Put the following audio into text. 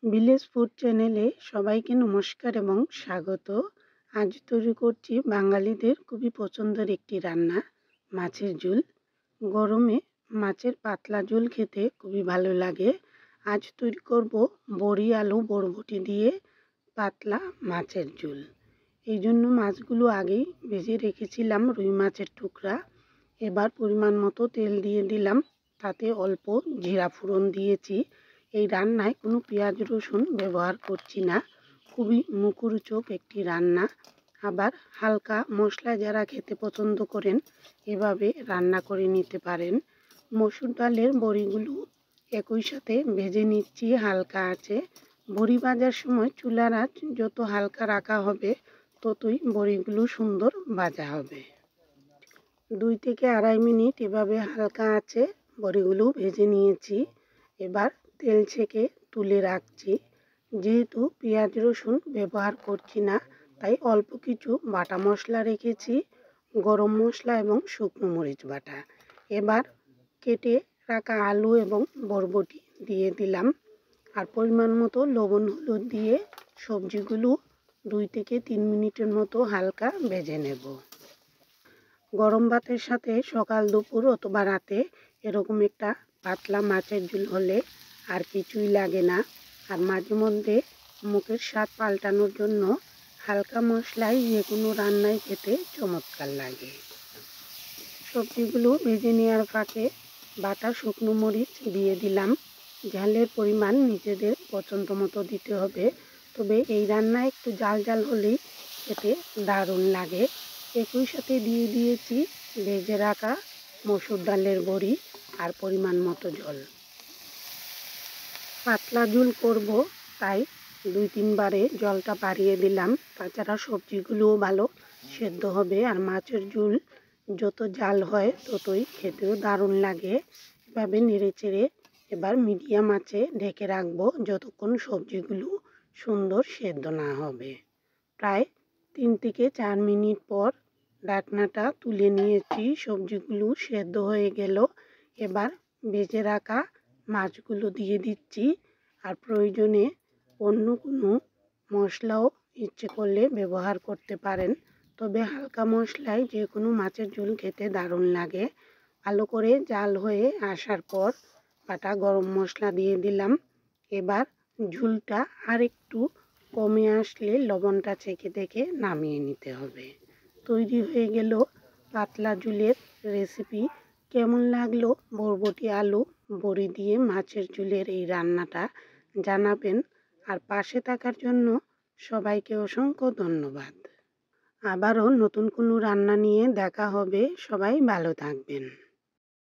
Village food চ্যানেলে সবাইকে নমস্কার এবং স্বাগত। আজ তৈরি করছি বাঙালিদের খুবই পছন্দের একটি রান্না, মাছের ঝোল। গরমে মাছের পাতলা ঝোল খেতে খুবই ভালো লাগে। আজ তৈরি করব বড়ি, আলু, বরবটি দিয়ে পাতলা মাছের ঝোল। এই জন্য মাছগুলো আগেই ভেজে রেখেছিলাম, রুই মাছের টুকরা। এবার পরিমাণ মতো তেল দিয়ে দিলাম, তাতে অল্প জিরা ফোড়ন দিয়েছি। এই রান্নায় কোনো পেঁয়াজ রসুন ব্যবহার করছি না, খুবই মুখরোচক একটি রান্না। আবার হালকা মশলা যারা খেতে পছন্দ করেন এভাবে রান্না করে নিতে পারেন। মসুর ডালের বড়িগুলো একই সাথে ভেজে নিচ্ছি হালকা আছে। বড়ি ভাজার সময় চুলার আঁচ যত হালকা রাখা হবে ততই বড়িগুলো সুন্দর ভাজা হবে। 2 থেকে আড়াই মিনিট এভাবে হালকা আছে বড়িগুলো ভেজে নিয়েছি। এবার তেল ছেঁকে তুলে রাখছি। যেহেতু পেঁয়াজ রসুন ব্যবহার করছি না, তাই অল্প কিছু বাটা মশলা রেখেছি, গরম মশলা এবং শুকনো মরিচ বাটা। এবার কেটে রাখা আলু এবং বরবটি দিয়ে দিলাম, আর পরিমাণ মতো লবণ হলুদ দিয়ে সবজিগুলো 2 থেকে 3 মিনিটের মতো হালকা ভেজে নেব। গরম ভাতের সাথে সকাল দুপুর অথবা রাতে এরকম একটা পাতলা মাছের ঝোল হলে আর কিছুই লাগে না। আর মাঝে মধ্যে মুখের স্বাদ পাল্টানোর জন্য হালকা মশলায় যে কোনো রান্নায় খেতে চমৎকার লাগে। সবজিগুলো ভেজে নেওয়ার ফাঁকে বাটা শুকনো মরিচ দিয়ে দিলাম। ঝালের পরিমাণ নিজেদের পছন্দ মতো দিতে হবে, তবে এই রান্নায় একটু ঝাল ঝাল হলেই খেতে দারুণ লাগে। একই সাথে দিয়ে দিয়েছি ভেজে রাখা মসুর ডালের বড়ি আর পরিমাণ মতো জল। পাতলা ঝোল করব, তাই 2-3 বারে জলটা বাড়িয়ে দিলাম। তাছাড়া সবজিগুলোও ভালো সেদ্ধ হবে, আর মাছের ঝোল যত ঝাল হয় ততই খেতেও দারুণ লাগে। এভাবে নেড়ে চেড়ে এবার মিডিয়াম আঁচে ঢেকে রাখবো যতক্ষণ সবজিগুলো সুন্দর সেদ্ধ না হবে। প্রায় 3 থেকে 4 মিনিট পর ঢাকনাটা তুলে নিয়েছি, সবজিগুলো সেদ্ধ হয়ে গেল। এবার ভেজে রাখা মাছগুলো দিয়ে দিচ্ছি, আর প্রয়োজনে অন্য কোনো মশলাও ইচ্ছে করলে ব্যবহার করতে পারেন, তবে হালকা মশলায় যে কোনো মাছের ঝোল খেতে দারুণ লাগে। ভালো করে জাল হয়ে আসার পর বাটা গরম মশলা দিয়ে দিলাম। এবার ঝোলটা আর একটু কমে আসলে লবণটা চেখে দেখে নামিয়ে নিতে হবে। তৈরি হয়ে গেল পাতলা ঝোলের রেসিপি। কেমন লাগলো বরবটি, আলু, বড়ি দিয়ে মাছের ঝোলের এই রান্নাটা জানাবেন। আর পাশে থাকার জন্য সবাইকে অসংখ্য ধন্যবাদ। আবারও নতুন কোনো রান্না নিয়ে দেখা হবে। সবাই ভালো থাকবেন।